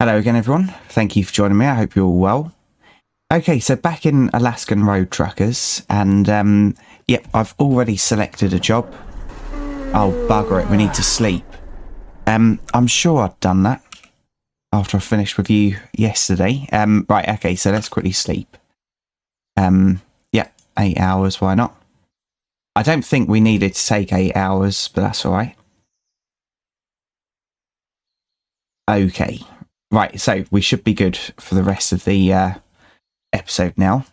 Hello again, everyone. Thank you for joining me. I hope you're all well. Okay, so back in Alaskan Road Truckers, and yep, I've already selected a job. Oh, bugger it, we need to sleep. I'm sure I'd done that after I finished with you yesterday. Right, okay, so let's quickly sleep. Yeah, 8 hours, why not? I don't think we needed to take 8 hours, but that's alright. Okay, right, so we should be good for the rest of the episode now.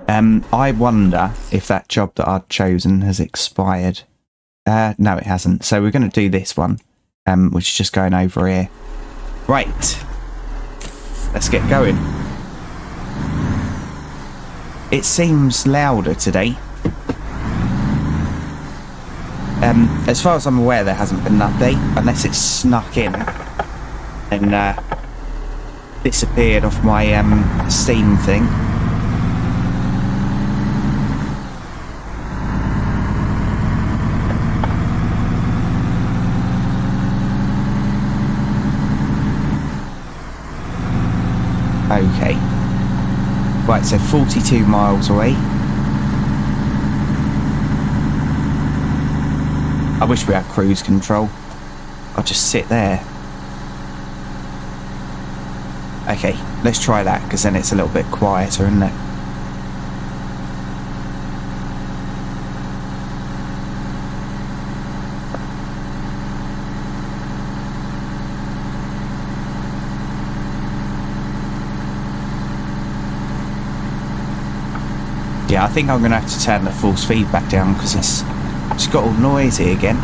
I wonder if that job that I'd chosen has expired. No, it hasn't. So we're going to do this one, which is just going over here. Right. Let's get going. It seems louder today. As far as I'm aware, there hasn't been an update, unless it's snuck in and disappeared off my Steam thing. Okay. Right, so 42 miles away. I wish we had cruise control. I'll just sit there. Okay, let's try that, because then it's a little bit quieter, isn't it? Yeah, I think I'm going to have to turn the force feed back down because it's got all noisy again.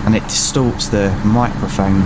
And it distorts the microphone.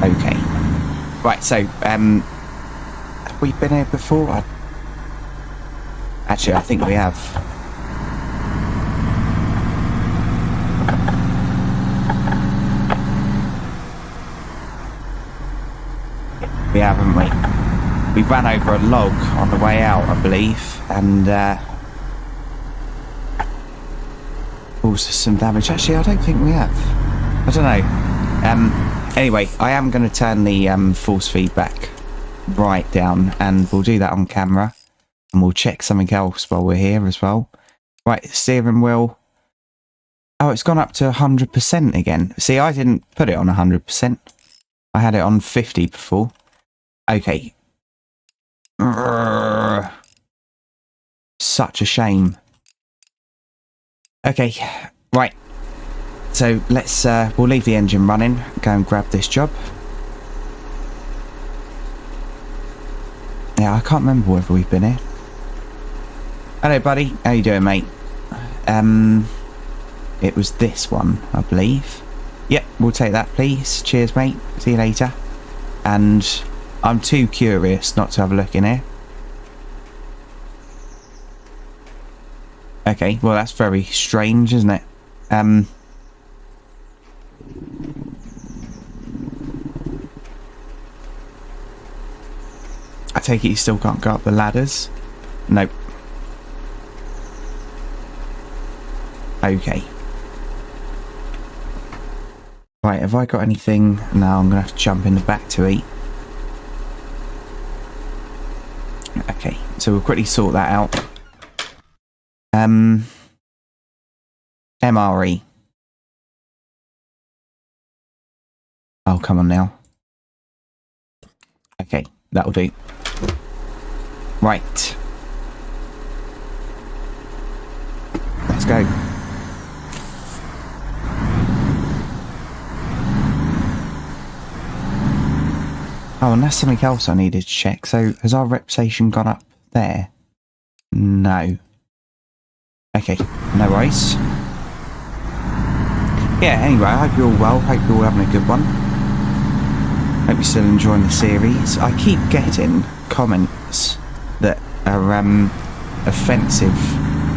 Okay. Right, so, have we been here before? Actually, I think we have. We have, haven't we? We ran over a log on the way out, I believe, and, caused us some damage. Actually, I don't think we have. I don't know. Anyway, I am going to turn the force feedback right down, and we'll do that on camera, and we'll check something else while we're here as well. Right, steering wheel. Oh, it's gone up to 100% again. See, I didn't put it on 100%. I had it on 50 before. Okay. Such a shame. Okay, right. So let's, we'll leave the engine running, go and grab this job. Yeah, I can't remember whether we've been here. Hello, buddy. How you doing, mate? It was this one, I believe. Yep, we'll take that, please. Cheers, mate. See you later. And I'm too curious not to have a look in here. Okay, well, that's very strange, isn't it? I take it you still can't go up the ladders? Nope. Okay. Right, have I got anything? No, I'm going to have to jump in the back to eat. Okay, so we'll quickly sort that out. MRE. Oh, come on now. Okay, that'll do. Right. Let's go. Oh, and that's something else I needed to check. So, has our reputation gone up there? No. Okay, no worries. yeah, anyway, I hope you're all well. Hope you're all having a good one. Hope you're still enjoying the series. I keep getting comments that are offensive,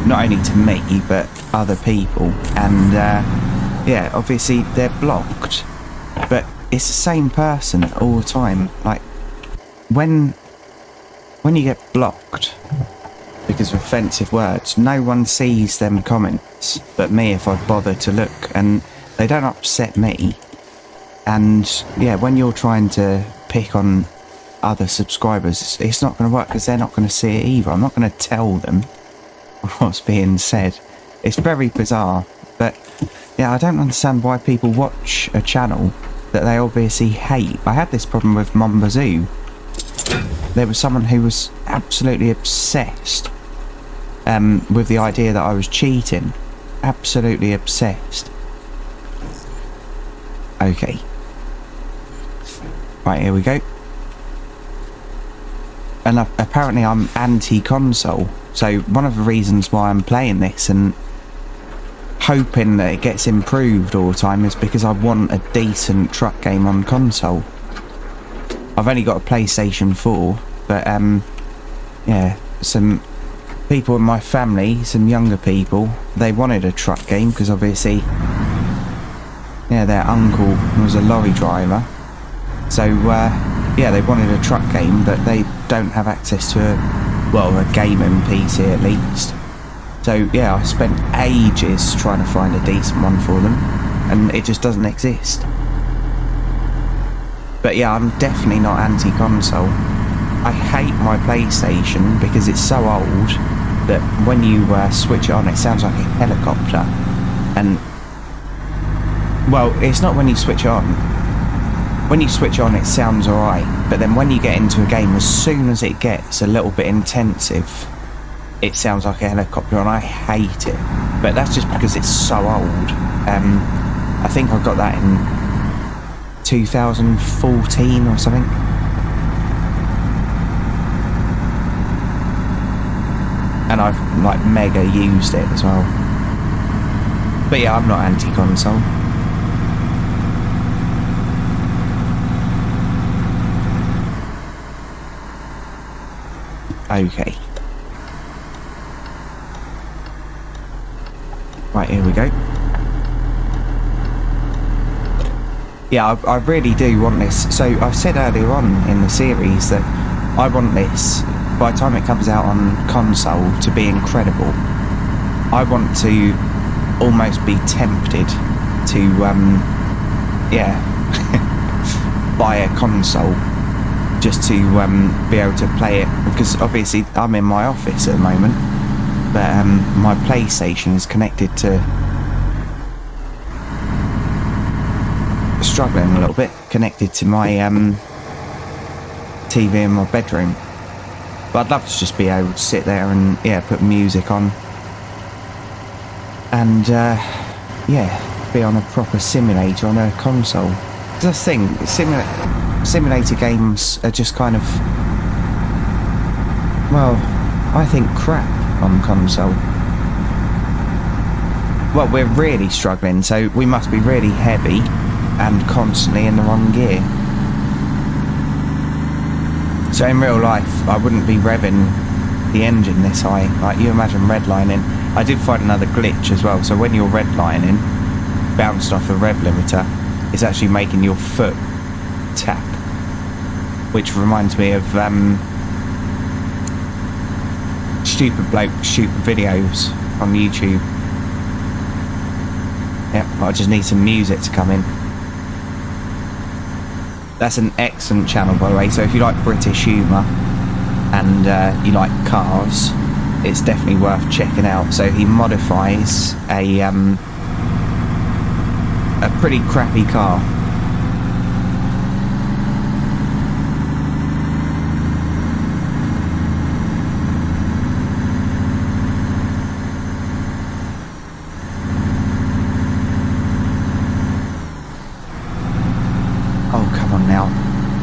not only to me, but other people. And, yeah, obviously they're blocked. But it's the same person all the time. Like, when you get blocked because of offensive words, no one sees them comments but me if I bother to look, and they don't upset me. And yeah, when you're trying to pick on other subscribers, it's not going to work because they're not going to see it either. I'm not going to tell them what's being said. It's very bizarre, but yeah, I don't understand why people watch a channel that they obviously hate. I had this problem with Mombazoo. There was someone who was absolutely obsessed with the idea that I was cheating. Absolutely obsessed. Okay. Right, here we go. And apparently I'm anti-console. So one of the reasons why I'm playing this and hoping that it gets improved all the time is because I want a decent truck game on console. I've only got a PlayStation 4, but yeah, some people in my family, some younger people, they wanted a truck game because obviously, yeah, their uncle was a lorry driver. So yeah, they wanted a truck game, but they don't have access to a gaming PC at least. So yeah, I spent ages trying to find a decent one for them, and it just doesn't exist. But yeah, I'm definitely not anti-console. I hate my PlayStation because it's so old that when you switch it on, it sounds like a helicopter. And, well, it's not when you switch it on. When you switch on, it sounds alright. But then when you get into a game, as soon as it gets a little bit intensive, it sounds like a helicopter, and I hate it. But that's just because it's so old. I think I got that in 2014 or something. And I've like mega used it as well. But yeah, I'm not anti-console. Okay. Right, here we go. Yeah, I really do want this. So I've said earlier on in the series that I want this, by the time it comes out on console, to be incredible. I want to almost be tempted to, yeah, buy a console just to be able to play it. Because obviously I'm in my office at the moment, but my PlayStation is connected to... struggling a little bit, connected to my TV in my bedroom. But I'd love to just be able to sit there and yeah, put music on and yeah, be on a proper simulator on a console. The thing, simulator games are just kind of, well, I think crap on console. Well, we're really struggling, so we must be really heavy and constantly in the wrong gear. So in real life, I wouldn't be revving the engine this high. Like, you imagine redlining. I did find another glitch as well. So when you're redlining, bounced off a rev limiter, it's actually making your foot tap. Which reminds me of stupid bloke stupid videos on YouTube. Yep, I just need some music to come in. That's an excellent channel, by the way, so if you like British humour and you like cars, it's definitely worth checking out. So he modifies a pretty crappy car.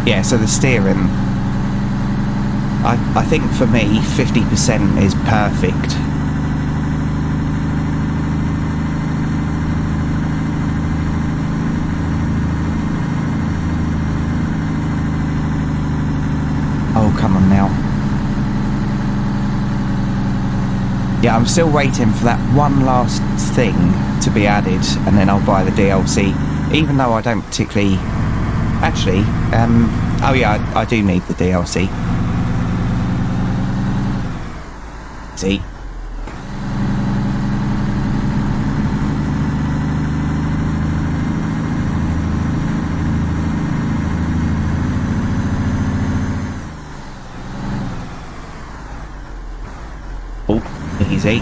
Yeah, so the steering, I think for me 50% is perfect. Yeah, I'm still waiting for that one last thing to be added, and then I'll buy the DLC, even though I don't particularly... Actually, oh yeah, I do need the DLC. See? Oh, easy.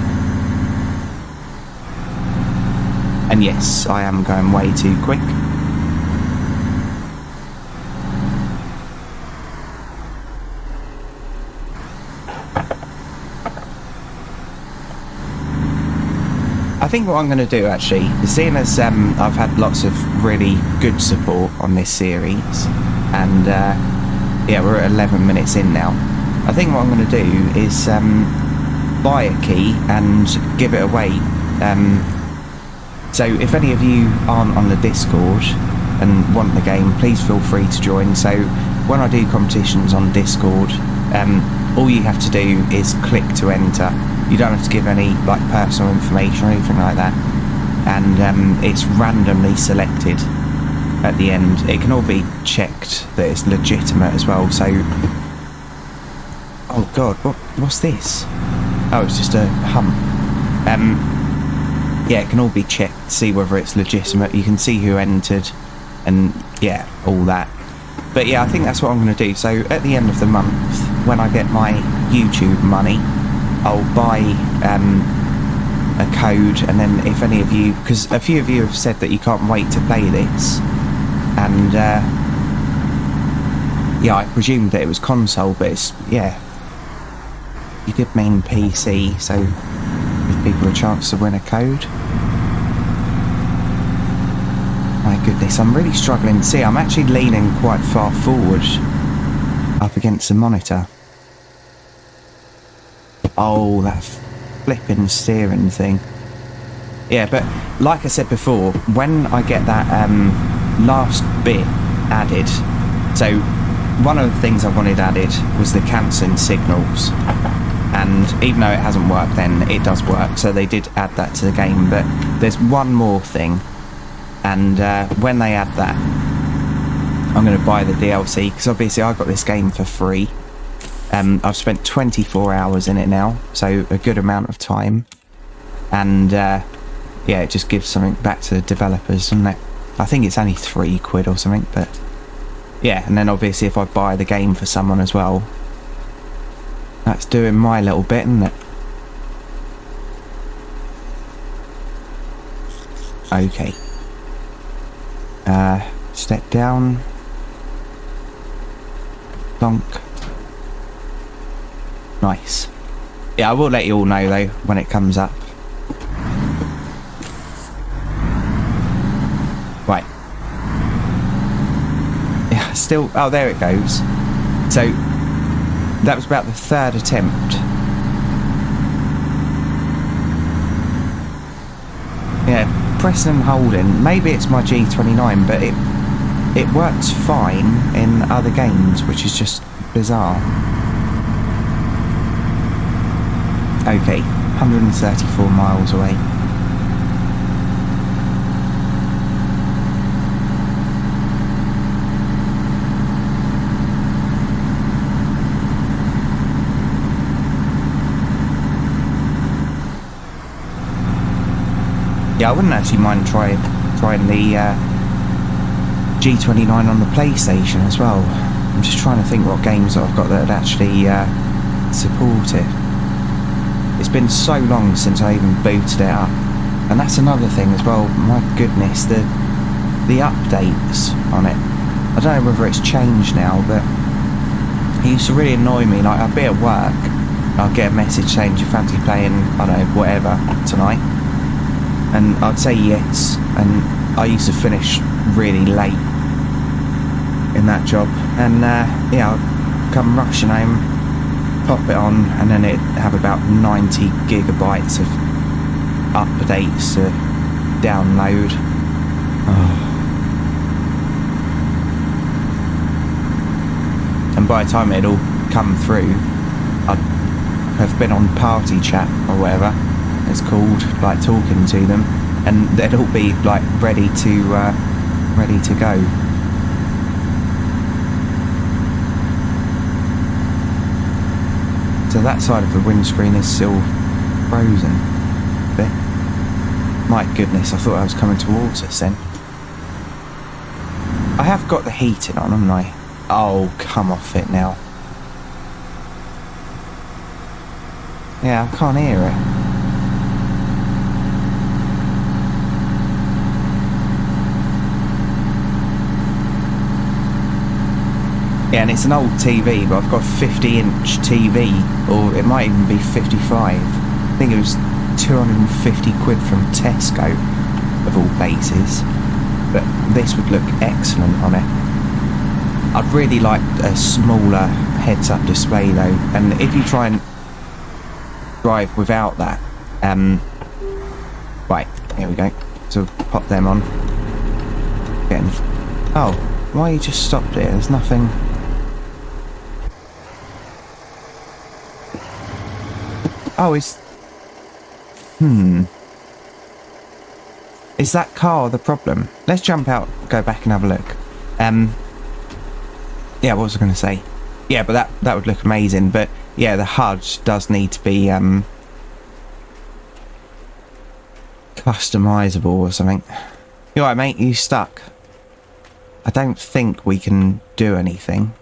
And yes, I am going way too quick. I think what I'm going to do actually, seeing as I've had lots of really good support on this series, and yeah, we're at 11 minutes in now, I think what I'm going to do is buy a key and give it away. So if any of you aren't on the Discord and want the game, please feel free to join. So when I do competitions on Discord, all you have to do is click to enter. You don't have to give any like personal information or anything like that, and it's randomly selected at the end. It can all be checked that it's legitimate as well. So, oh god, what's this? Oh, it's just a hump. Yeah, it can all be checked to see whether it's legitimate. You can see who entered, and yeah, all that. But yeah, I think that's what I'm going to do. So at the end of the month, when I get my YouTube money, I'll buy a code, and then if any of you, because a few of you have said that you can't wait to play this, and yeah, I presumed that it was console, but it's, yeah, you did mean PC, so give people a chance to win a code. My goodness, I'm really struggling to see. I'm actually leaning quite far forward up against the monitor. Oh, that flipping steering thing. Yeah, but like I said before, when I get that last bit added, so one of the things I wanted added was the cancelling signals, and even though it hasn't worked then, it does work, so they did add that to the game. But there's one more thing, and when they add that, I'm going to buy the DLC, because obviously I got this game for free. I've spent 24 hours in it now, so a good amount of time, and yeah, it just gives something back to the developers, doesn't it? I think it's only £3 or something, but yeah, and then obviously if I buy the game for someone as well, that's doing my little bit, isn't it? Okay. Step down. Plonk. Nice. Yeah, I will let you all know though when it comes up. Right. Yeah, still. Oh, there it goes. So that was about the third attempt. Yeah, pressing and holding. Maybe it's my G29, but it works fine in other games, which is just bizarre. Okay, 134 miles away. Yeah, I wouldn't actually mind trying the G29 on the PlayStation as well. I'm just trying to think what games I've got that would actually support it. It's been so long since I even booted it up, and that's another thing as well. My goodness, the updates on it. I don't know whether it's changed now, but it used to really annoy me. Like, I'd be at work, I'd get a message saying, "Do you fancy playing, I don't know, whatever tonight?" And I'd say yes, and I used to finish really late in that job, and yeah, I'd come rushing home, pop it on, and then it'd have about 90 gigabytes of updates to download. Oh. And by the time it'd all come through, I'd have been on party chat or whatever it's called, like talking to them, and they'd all be like ready to go. So that side of the windscreen is still frozen a bit. My goodness, I thought I was coming towards us then. I have got the heating on, haven't I? Oh, come off it now. Yeah, I can't hear it. Yeah, and it's an old TV, but I've got a 50-inch TV, or it might even be 55. I think it was 250 quid from Tesco, of all places. But this would look excellent on it. I'd really like a smaller heads-up display though, and if you try and drive without that, right, here we go. So pop them on. Getting. Oh, why you just stopped it? There's nothing. Oh, it's... Is that car the problem? Let's jump out, go back and have a look. Yeah, what was I going to say? Yeah, but that would look amazing. But yeah, the HUD does need to be customizable or something. You alright, mate? You stuck? I don't think we can do anything.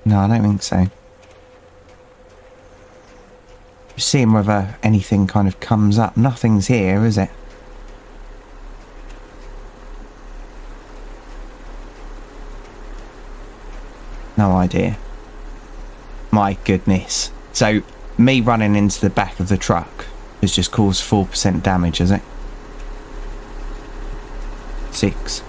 No, I don't think so. Just seeing whether anything kind of comes up. Nothing's here, is it? No idea. My goodness. So, me running into the back of the truck has just caused 4% damage, has it? 6.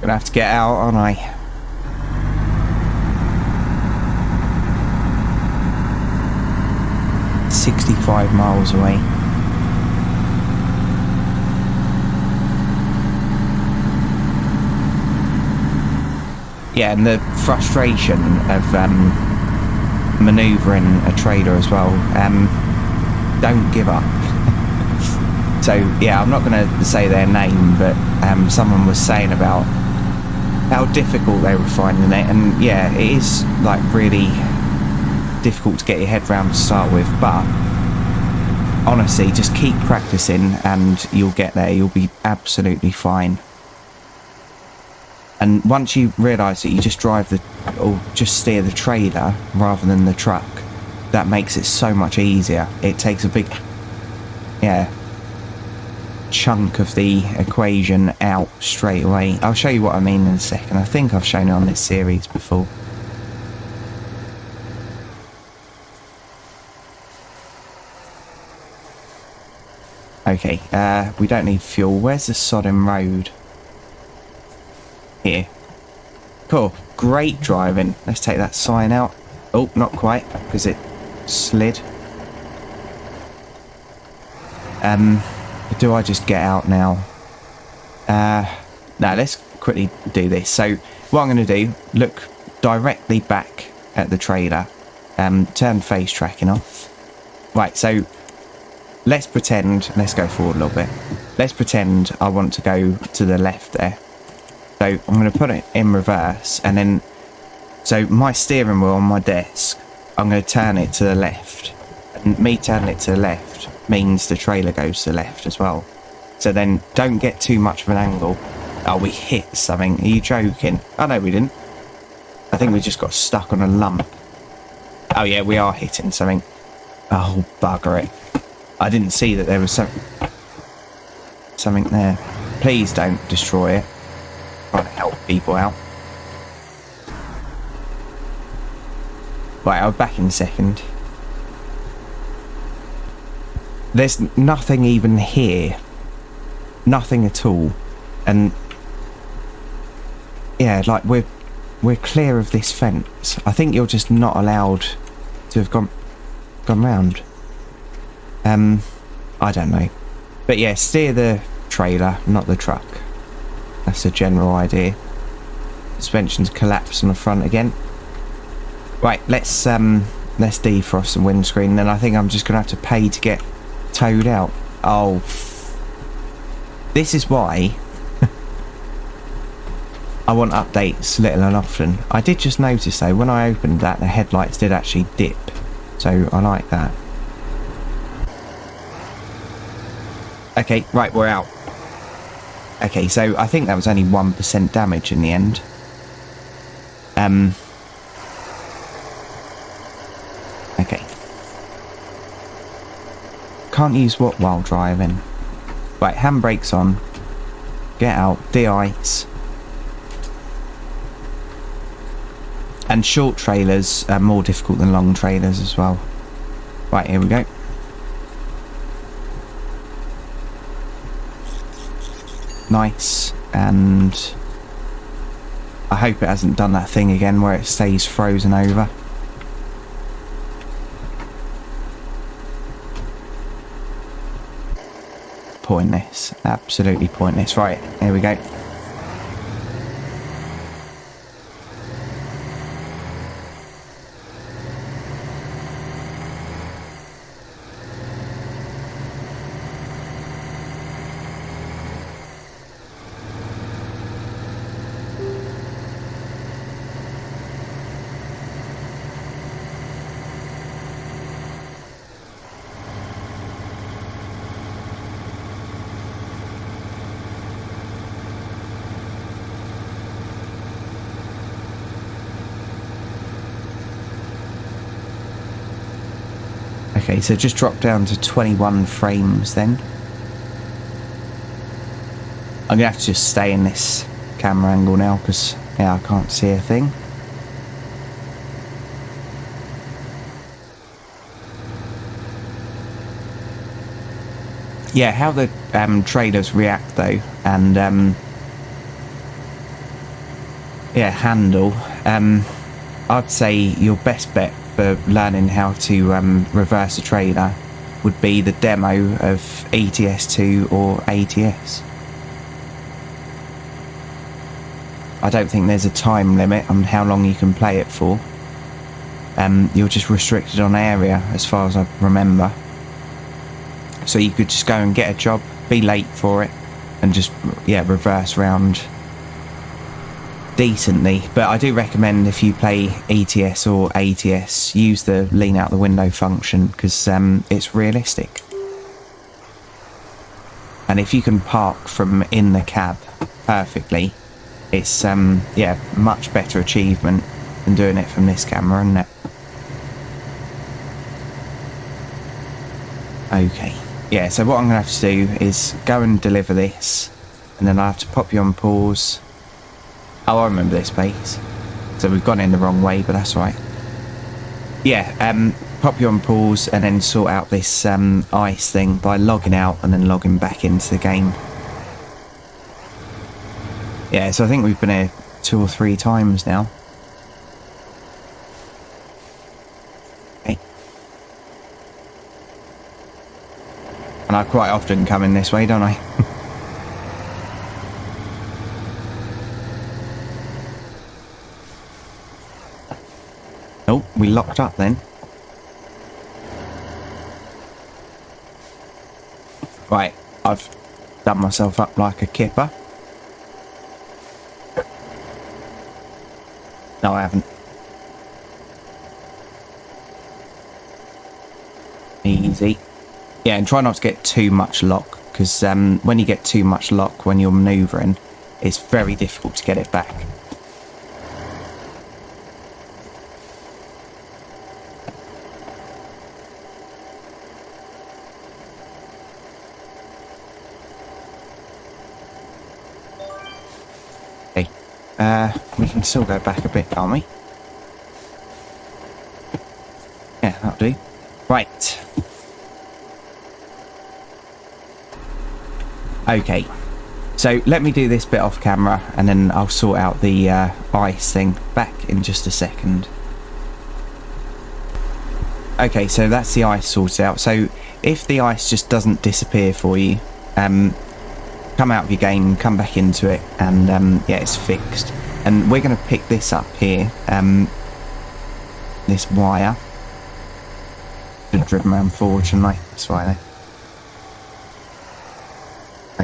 Gonna have to get out, aren't I? $65 miles away. Yeah, and the frustration of manoeuvring a trailer as well. Don't give up. So yeah, I'm not going to say their name, but someone was saying about how difficult they were finding it, and yeah, it is like really difficult to get your head round to start with, but honestly, just keep practicing and you'll get there. You'll be absolutely fine. And once you realise that you just just steer the trailer rather than the truck, that makes it so much easier. It takes a big chunk of the equation out straight away. I'll show you what I mean in a second. I think I've shown it on this series before. Okay, we don't need fuel. Where's the Sodom Road? Here. Cool. Great driving. Let's take that sign out. Oh, not quite, because it slid. Do I just get out now? No, let's quickly do this. So what I'm going to do, look directly back at the trailer, turn face tracking off. Right, so let's pretend, let's go forward a little bit. Let's pretend I want to go to the left there. So I'm going to put it in reverse, and then, so my steering wheel on my desk, I'm going to turn it to the left. And me turning it to the left means the trailer goes to the left as well. So then don't get too much of an angle. Oh, we hit something. Are you joking? Oh no, we didn't. I think we just got stuck on a lump. Oh yeah, we are hitting something. Oh, bugger it. I didn't see that there was something there. Please don't destroy it. Trying to help people out. Right, I'll be back in a second. there's nothing even here. Nothing at all. And yeah, like we're clear of this fence. I think you're just not allowed to have gone round. I don't know. But yeah, steer the trailer, not the truck. That's a general idea. Suspension's collapsed on the front again. Right, let's defrost the windscreen, then I think I'm just gonna have to pay to get towed out. Oh, this is why I want updates little and often. I did just notice though, when I opened that, the headlights did actually dip, so I like that. Okay, right, we're out. Okay, so I think that was only 1% damage in the end. Okay. Can't use what while driving? Right, handbrakes on. Get out, de-ice. And short trailers are more difficult than long trailers as well. Right, here we go. Nice. And I hope it hasn't done that thing again where it stays frozen over. Pointless. Absolutely pointless. Right, here we go. Okay, so just drop down to 21 frames then. I'm gonna have to just stay in this camera angle now because, yeah, I can't see a thing. Yeah, how the trailers react though, and yeah, handle. I'd say your best bet for learning how to reverse a trailer would be the demo of ETS2 or ATS. I don't think there's a time limit on how long you can play it for. You're just restricted on area as far as I remember. So you could just go and get a job, be late for it, and just, yeah, reverse round decently. But I do recommend if you play ETS or ATS, use the lean out the window function because it's realistic. And if you can park from in the cab perfectly, it's yeah, much better achievement than doing it from this camera, isn't it? Okay. Yeah, so what I'm going to have to do is go and deliver this, and then I have to pop you on pause. Oh, I remember this place. So we've gone in the wrong way, but that's right. Yeah, pop you on pause and then sort out this ice thing by logging out and then logging back into the game. Yeah, so I think we've been here 2 or 3 times now. Okay. And I quite often come in this way, don't I? Oh, we locked up then. Right, I've done myself up like a kipper. No, I haven't. Easy. Yeah, and try not to get too much lock, because when you get too much lock when you're manoeuvring, it's very difficult to get it back. Okay, we can still go back a bit, can't we? Yeah, that'll do. Right. Okay, so let me do this bit off camera and then I'll sort out the ice thing. Back in just a second. Okay, so that's the ice sorted out. So if the ice just doesn't disappear for you, come out of your game, come back into it, and yeah, it's fixed. And we're going to pick this up here, this wire. Should have driven around forward, shouldn't I? That's why though.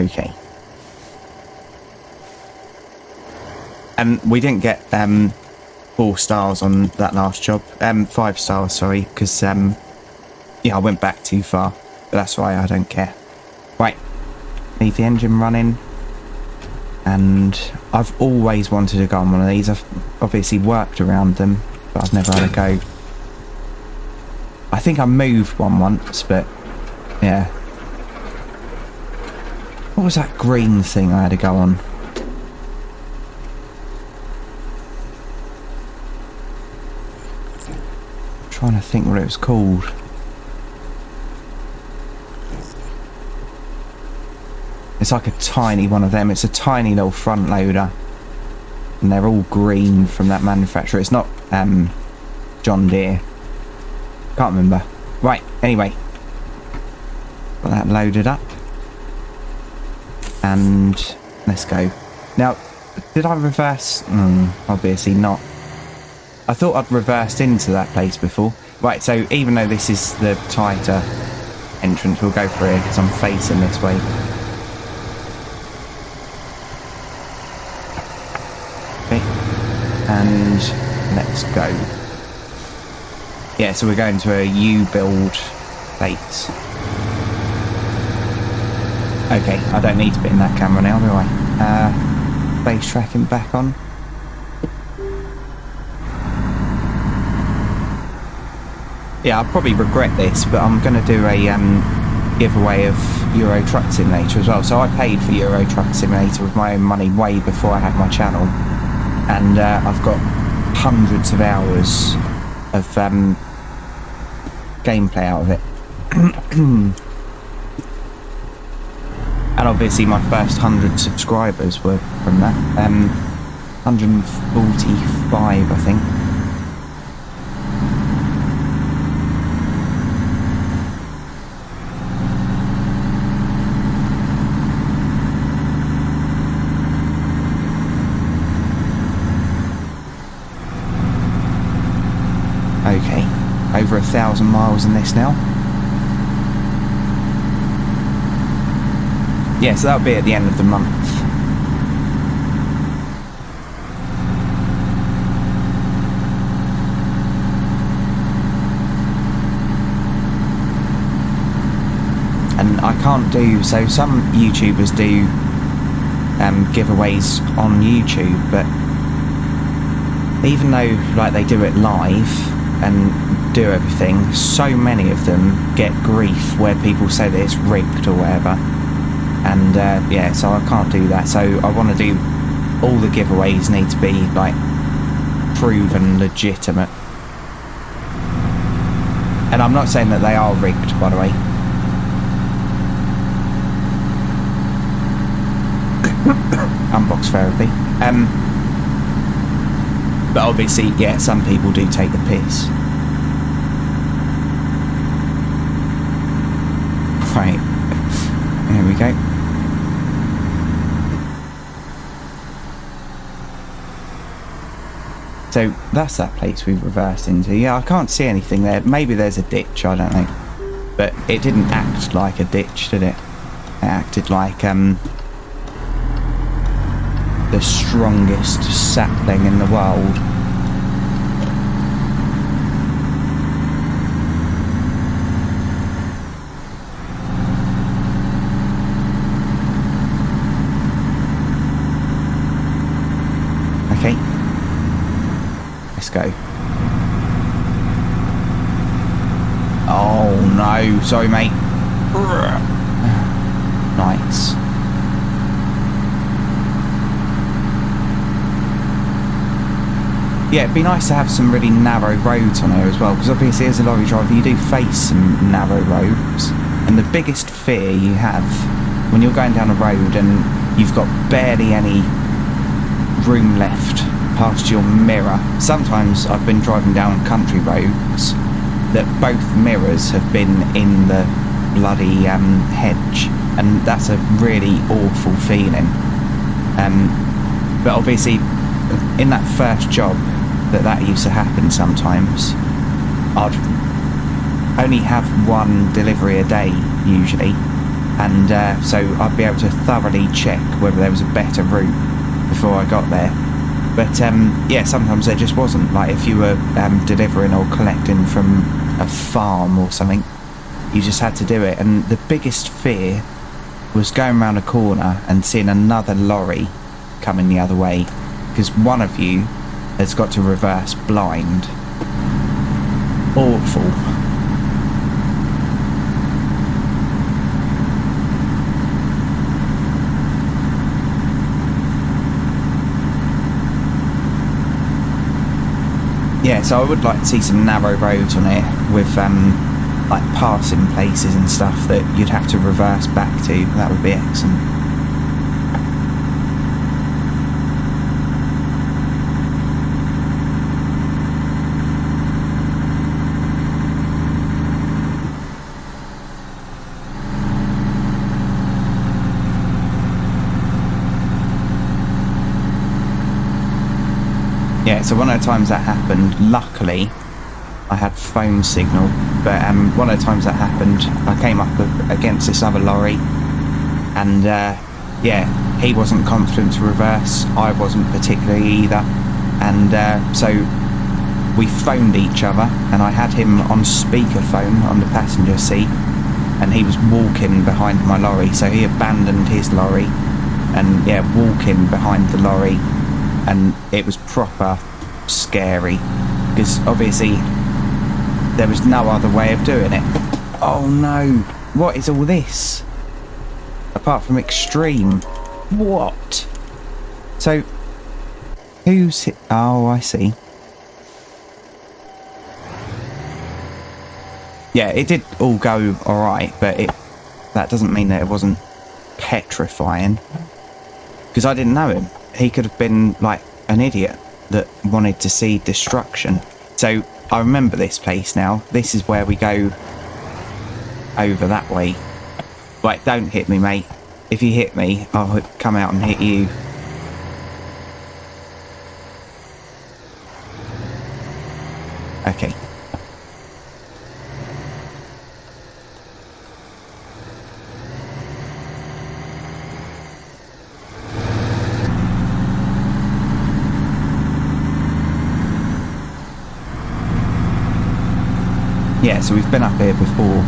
Okay. And we didn't get 4 stars on that last job. 5 stars, sorry, because yeah, I went back too far. But that's why I don't care. Right. Leave the engine running. And I've always wanted to go on one of these. I've obviously worked around them, but I've never had a go. I think I moved one once, but yeah. What was that green thing I had to go on? I'm trying to think what it was called. It's like a tiny one of them. It's a tiny little front loader. And they're all green from that manufacturer. It's not John Deere. Can't remember. Right, anyway. Got that loaded up. And let's go. Now, did I reverse? Obviously not. I thought I'd reversed into that place before. Right, so even though this is the tighter entrance, we'll go for it because I'm facing this way. And let's go. Yeah, so we're going to a U-build base. Okay, I don't need to be in that camera now, do I? Base tracking back on. Yeah, I'll probably regret this, but I'm going to do a giveaway of Euro Truck Simulator as well. So I paid for Euro Truck Simulator with my own money way before I had my channel. And I've got hundreds of hours of gameplay out of it. And obviously my first 100 subscribers were from that. 145, I think. Okay, over 1,000 miles in this now. Yeah, so that'll be at the end of the month. And I can't do, so some YouTubers do giveaways on YouTube, but even though like they do it live and do everything, so many of them get grief where people say that it's rigged or whatever. And yeah, so I can't do that. So I want to do, all the giveaways need to be like proven legitimate. And I'm not saying that they are rigged, by the way. Unbox therapy. But obviously, yeah, some people do take the piss. Right, here we go. So that's that place we've reversed into. Yeah, I can't see anything there. Maybe there's a ditch, I don't know. But it didn't act like a ditch, did it? It acted like the strongest sapling in the world. Okay. Let's go. Oh no, sorry mate. Nice. Yeah, it'd be nice to have some really narrow roads on here as well, because obviously as a lorry driver you do face some narrow roads, and the biggest fear you have when you're going down a road and you've got barely any room left past your mirror. Sometimes I've been driving down country roads that both mirrors have been in the bloody hedge, and that's a really awful feeling. But obviously in that first job that used to happen sometimes, I'd only have one delivery a day usually, and so I'd be able to thoroughly check whether there was a better route before I got there. But yeah, sometimes there just wasn't. Like if you were delivering or collecting from a farm or something, you just had to do it. And the biggest fear was going around a corner and seeing another lorry coming the other way, because one of you has got to reverse blind. Awful. Yeah, so I would like to see some narrow roads on here with like passing places and stuff that you'd have to reverse back to. That would be excellent. Yeah, so one of the times that happened, luckily, I had phone signal, but one of the times that happened, I came up against this other lorry, and yeah, he wasn't confident to reverse, I wasn't particularly either, and so we phoned each other, and I had him on speakerphone on the passenger seat, and he was walking behind my lorry, so he abandoned his lorry, and yeah, walking behind the lorry. And it was proper scary, because obviously there was no other way of doing it. Oh no, what is all this? Apart from extreme. What? So, who's hit? Oh, I see. Yeah, it did all go alright, but that doesn't mean that it wasn't petrifying. Because I didn't know him. He could have been like an idiot that wanted to see destruction. So I remember this place now. This is where we go over that way. Right, don't hit me, mate. If you hit me, I'll come out and hit you. Okay. Yeah, so we've been up here before.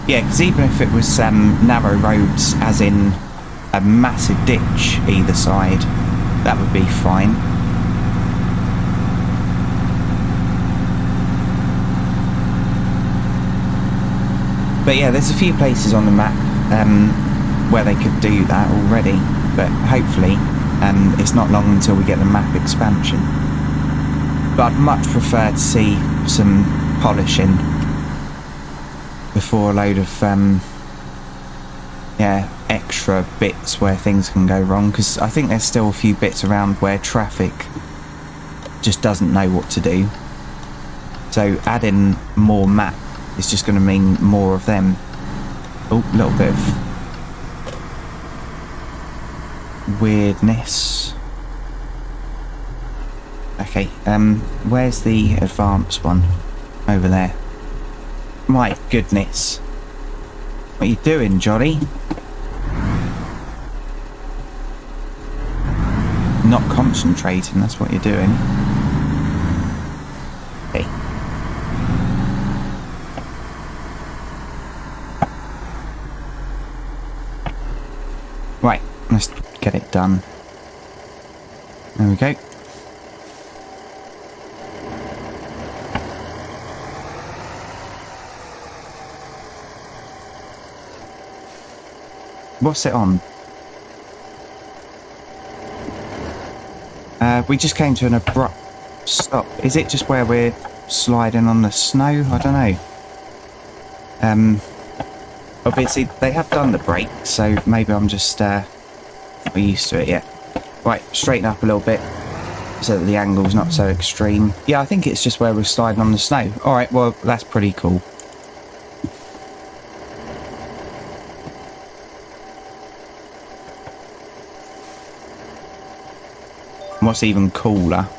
Yeah, because even if it was narrow roads, as in a massive ditch either side, that would be fine. But yeah, there's a few places on the map where they could do that already, but hopefully it's not long until we get the map expansion. But I'd much prefer to see some polishing before a load of yeah, extra bits where things can go wrong, because I think there's still a few bits around where traffic just doesn't know what to do. So adding more map is just going to mean more of them. Oh, a little bit of weirdness. Okay, where's the advanced one? Over there. My goodness. What are you doing, Johnny? Not concentrating, that's what you're doing. Okay. Right, let's get it done. There we go. What's it on? We just came to an abrupt stop. Is it just where we're sliding on the snow? I don't know. Obviously, they have done the brake, so maybe I'm just not used to it yet. Right, straighten up a little bit so that the angle's not so extreme. Yeah, I think it's just where we're sliding on the snow. All right, well, that's pretty cool. What's even cooler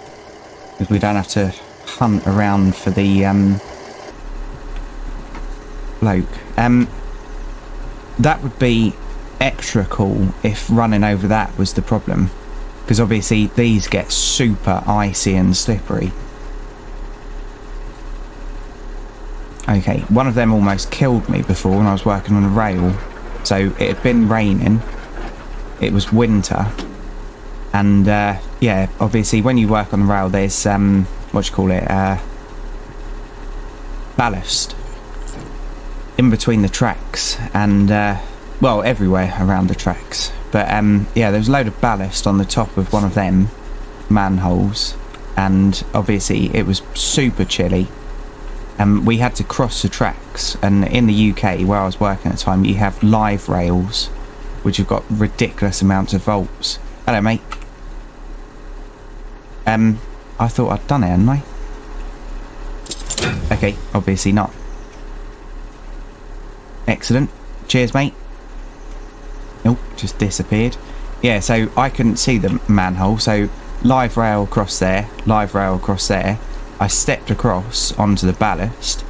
is we don't have to hunt around for the bloke. That would be extra cool if running over that was the problem, because obviously these get super icy and slippery. Okay, one of them almost killed me before when I was working on a rail. So it had been raining, it was winter, and yeah, obviously when you work on the rail there's what do you call it, ballast in between the tracks and well, everywhere around the tracks. But yeah, there's a load of ballast on the top of one of them manholes, and obviously it was super chilly. We had to cross the tracks, and in the UK where I was working at the time, you have live rails which have got ridiculous amounts of volts. Hello, mate. I thought I'd done it, hadn't I? Okay, obviously not. Excellent. Cheers, mate. Nope, just disappeared. Yeah, so I couldn't see the manhole, so live rail across there, live rail across there. I stepped across onto the ballast,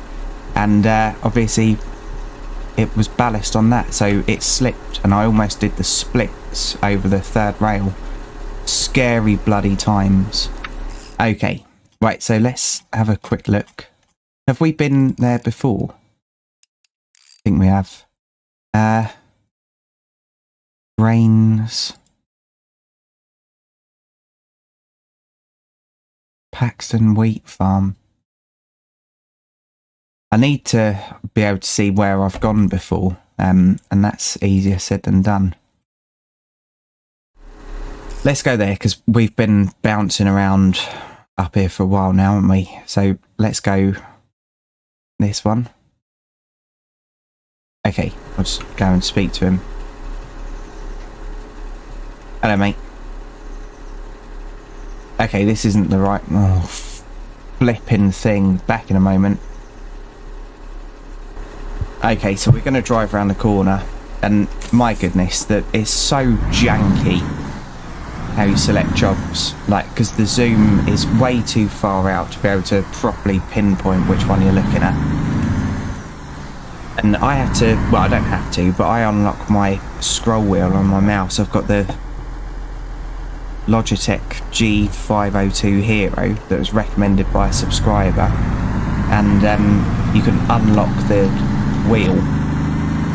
and obviously it was ballast on that, so it slipped, and I almost did the splits over the third rail. Scary bloody times. Okay, right, so let's have a quick look. Have we been there before? I think we have. Grains. Paxton Wheat Farm. I need to be able to see where I've gone before, and that's easier said than done. Let's go there, because we've been bouncing around up here for a while now, haven't we? So let's go this one. Okay, I'll just go and speak to him. Hello, mate. Okay, this isn't the right... Oh, flipping thing. Back in a moment. Okay, so we're going to drive around the corner, and my goodness, that is so janky how you select jobs, like, because the zoom is way too far out to be able to properly pinpoint which one you're looking at. And I have to, well, I don't have to, but I unlock my scroll wheel on my mouse. I've got the Logitech G502 Hero that was recommended by a subscriber, and you can unlock the wheel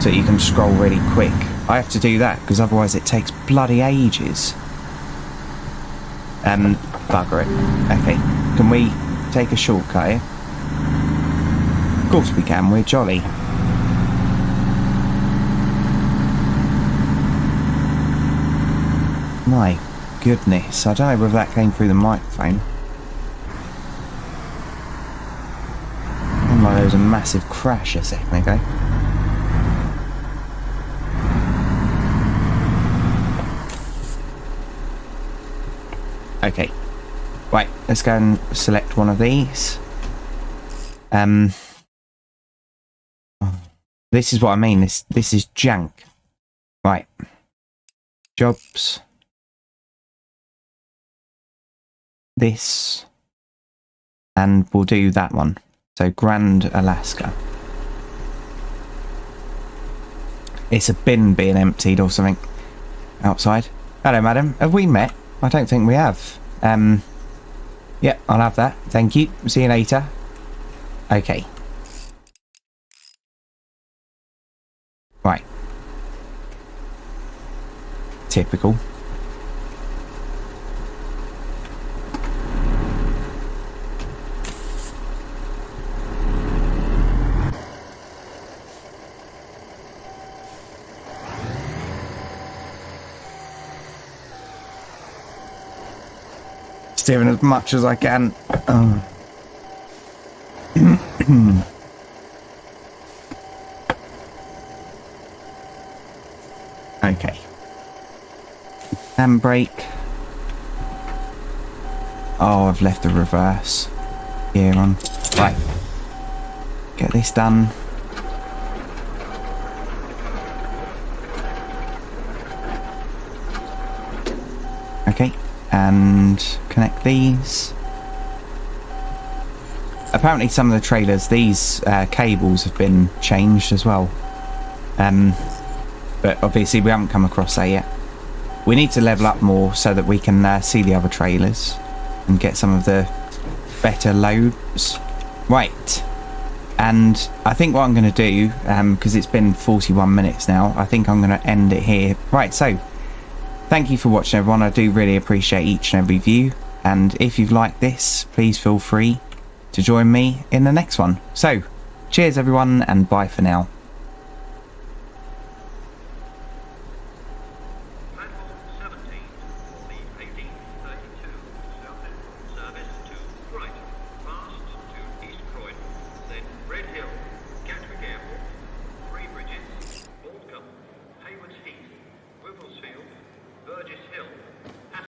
so you can scroll really quick. I have to do that because otherwise it takes bloody ages. Bugger it. Okay, can we take a shortcut here? Of course we can, we're jolly. My goodness, I don't know whether that came through the microphone. Like there was a massive crash a second ago. Okay, right, let's go and select one of these. This is what I mean, this is jank. Right, jobs. This, and we'll do that one. So Grand Alaska. It's a bin being emptied or something outside. Hello, madam. Have we met? I don't think we have. Yeah, I'll have that. Thank you. See you later. Okay. Right. doing as much as I can. Okay. Handbrake. Oh, I've left the reverse gear on. Right. Get this done. Okay. And connect these. Apparently some of the trailers, these cables have been changed as well. But obviously we haven't come across that yet. We need to level up more so that we can see the other trailers and get some of the better loads. Right. And I think what I'm going to do, because it's been 41 minutes now, I think I'm going to end it here. Right, so thank you for watching, everyone. I do really appreciate each and every view. And if you've liked this, please feel free to join me in the next one. So, cheers everyone, and bye for now.